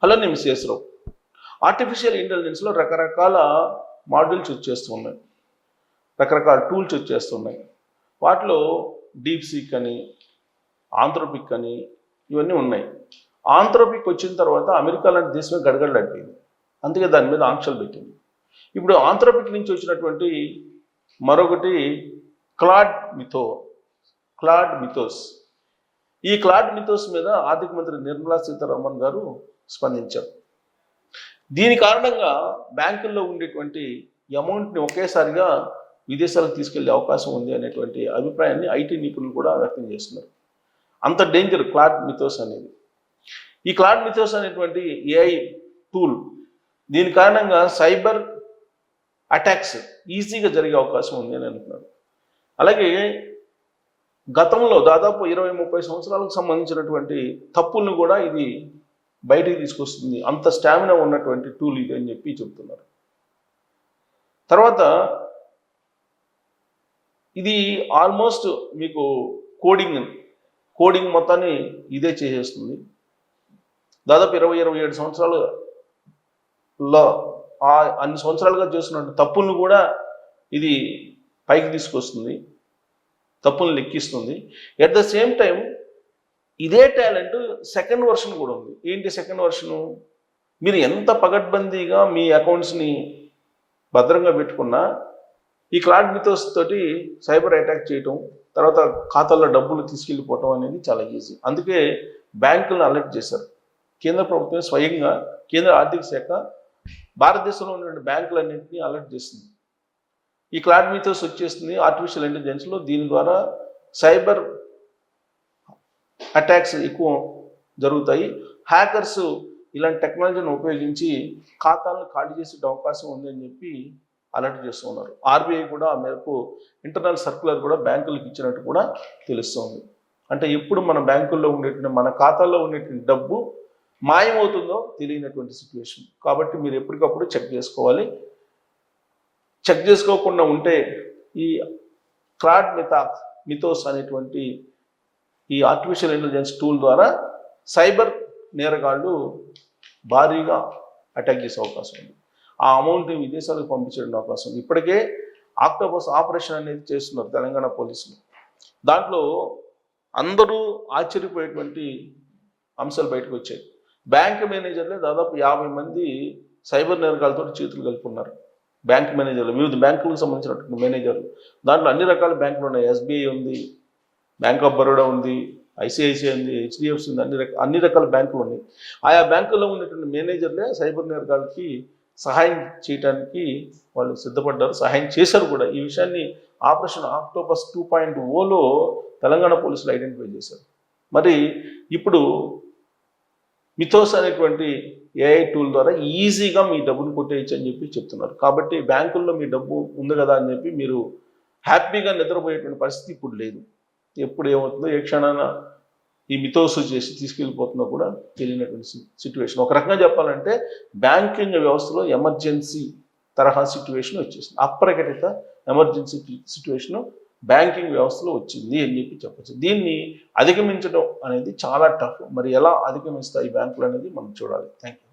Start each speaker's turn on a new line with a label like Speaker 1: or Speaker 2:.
Speaker 1: Hello నేను Sesha Rao. Artificial ఇంటెలిజెన్స్లో రకరకాల modules వచ్చేస్తున్నాయి, రకరకాల టూల్స్ వచ్చేస్తున్నాయి. వాటిలో డీప్ సీక్ అని, ఆంథ్రోపిక్ అని ఇవన్నీ ఉన్నాయి. ఆంథ్రోపిక్ వచ్చిన తర్వాత అమెరికా లాంటి దేశమే గడగడలాడిపోయింది, అందుకే దాని మీద ఆంక్షలు పెట్టింది. ఇప్పుడు ఆంథ్రోపిక్ నుంచి వచ్చినటువంటి మరొకటి క్లాడ్ మిథోస్. ఈ క్లాడ్ మిథోస్ మీద ఆర్థిక మంత్రి నిర్మలా సీతారామన్ గారు స్పందించారు. దీని కారణంగా బ్యాంకుల్లో ఉండేటువంటి అమౌంట్ని ఒకేసారిగా విదేశాలకు తీసుకెళ్లే అవకాశం ఉంది అనేటువంటి అభిప్రాయాన్ని ఐటీ నిపుణులు కూడా వ్యక్తం చేస్తున్నారు. అంత డేంజర్ క్లాడ్ మిథోస్ అనేది. ఈ క్లాడ్ మిథోస్ అనేటువంటి ఏఐ టూల్, దీని కారణంగా సైబర్ అటాక్స్ ఈజీగా జరిగే అవకాశం ఉంది అని అంటున్నారు. అలాగే గతంలో దాదాపు 20-30 సంవత్సరాలకు సంబంధించినటువంటి తప్పులను కూడా ఇది బయటికి తీసుకొస్తుంది, అంత స్టామినా ఉన్నటువంటి టూల్ ఇది అని చెప్పి చెబుతున్నారు. తర్వాత ఇది ఆల్మోస్ట్ మీకు కోడింగ్ మొత్తాన్ని ఇదే చేసేస్తుంది. దాదాపు 20-27 సంవత్సరాలలో అన్ని సంవత్సరాలుగా చేస్తున్న తప్పులను కూడా ఇది పైకి తీసుకొస్తుంది, తప్పులను లెక్కిస్తుంది. ఎట్ ద సేమ్ టైం ఇదే టాలెంట్ సెకండ్ వర్షన్ కూడా ఉంది. ఏంటి సెకండ్ వర్షను? మీరు ఎంత పగడ్బందీగా మీ అకౌంట్స్ని భద్రంగా పెట్టుకున్నా ఈ క్లాడ్ మిథోస్ తోటి సైబర్ అటాక్ చేయటం, తర్వాత ఖాతాల్లో డబ్బులు తీసుకెళ్ళిపోవటం అనేది చాలా ఈజీ. అందుకే బ్యాంకులను అలర్ట్ చేశారు. కేంద్ర ప్రభుత్వం స్వయంగా, కేంద్ర ఆర్థిక శాఖ భారతదేశంలో ఉన్న బ్యాంకులన్నింటినీ అలర్ట్ చేస్తుంది. ఈ క్లాడ్ మిథోస్ వచ్చేస్తుంది ఆర్టిఫిషియల్ ఇంటెలిజెన్స్లో. దీని ద్వారా సైబర్ అటాక్స్ ఎక్కువ జరుగుతాయి. హ్యాకర్స్ ఇలాంటి టెక్నాలజీని ఉపయోగించి ఖాతాలను ఖాళీ చేసే అవకాశం ఉందని చెప్పి అలర్ట్ చేస్తూ ఉన్నారు. ఆర్బీఐ కూడా ఆ మేరకు ఇంటర్నల్ సర్క్యులర్ కూడా బ్యాంకులకు ఇచ్చినట్టు కూడా తెలుస్తుంది. అంటే ఎప్పుడు మన బ్యాంకుల్లో ఉండేటువంటి, మన ఖాతాల్లో ఉండేటువంటి డబ్బు మాయమవుతుందో తెలియనటువంటి సిచ్యువేషన్. కాబట్టి మీరు ఎప్పటికప్పుడు చెక్ చేసుకోవాలి. చెక్ చేసుకోకుండా ఉంటే ఈ క్లాడ్ మిథోస్ అనేటువంటి ఈ ఆర్టిఫిషియల్ ఇంటెలిజెన్స్ టూల్ ద్వారా సైబర్ నేరగాళ్ళు భారీగా అటాక్ చేసే అవకాశం ఉంది. ఆ అమౌంట్ని విదేశాలకు పంపించడం అవకాశం ఉంది. ఇప్పటికే ఆక్టోపస్ ఆపరేషన్ అనేది చేస్తున్నారు తెలంగాణ పోలీసులు. దాంట్లో అందరూ ఆశ్చర్యపోయేటువంటి అంశాలు బయటకు వచ్చాయి. బ్యాంక్ మేనేజర్లే దాదాపు 50 మంది సైబర్ నేరగాలతో చేతులు కలుపుకున్నారు. బ్యాంక్ మేనేజర్లు, వివిధ బ్యాంకులకు సంబంధించినటువంటి మేనేజర్లు. దాంట్లో అన్ని రకాల బ్యాంకులు ఉన్నాయి. ఎస్బీఐ ఉంది, బ్యాంక్ ఆఫ్ బరోడా ఉంది, ఐసిఐసిఐ ఉంది, హెచ్డిఎఫ్సి ఉంది, అన్ని రకాల బ్యాంకులు ఉన్నాయి. ఆయా బ్యాంకుల్లో ఉన్నటువంటి మేనేజర్లే సైబర్ నేరగాలకి సహాయం చేయడానికి వాళ్ళు సిద్ధపడ్డారు, సహాయం చేశారు కూడా. ఈ విషయాన్ని ఆపరేషన్ ఆక్టోపస్ 2.0లో తెలంగాణ పోలీసులు ఐడెంటిఫై చేశారు. మరి ఇప్పుడు మిథోస్ అనేటువంటి ఏఐ టూల్ ద్వారా ఈజీగా మీ డబ్బును కొట్టేయచ్చు అని చెప్పి చెప్తున్నారు. కాబట్టి బ్యాంకుల్లో మీ డబ్బు ఉంది కదా అని చెప్పి మీరు హ్యాపీగా నిద్రపోయేటువంటి పరిస్థితి ఇప్పుడు లేదు. ఎప్పుడు ఏమవుతుందో, ఏ క్షణాన ఈ మిథోస్ చేసి తీసుకెళ్ళిపోతుందో కూడా తెలియనటువంటి సిచ్యువేషన్. ఒక రకంగా చెప్పాలంటే బ్యాంకింగ్ వ్యవస్థలో ఎమర్జెన్సీ తరహా సిచ్యువేషన్ వచ్చేసింది. అప్రకటిత ఎమర్జెన్సీ సిచ్యువేషను బ్యాంకింగ్ వ్యవస్థలో వచ్చింది అని చెప్పి చెప్పచ్చు. దీన్ని అధిగమించడం అనేది చాలా టఫ్. మరి ఎలా అధిగమిస్తాయి బ్యాంకులు అనేది మనం చూడాలి. Thank you.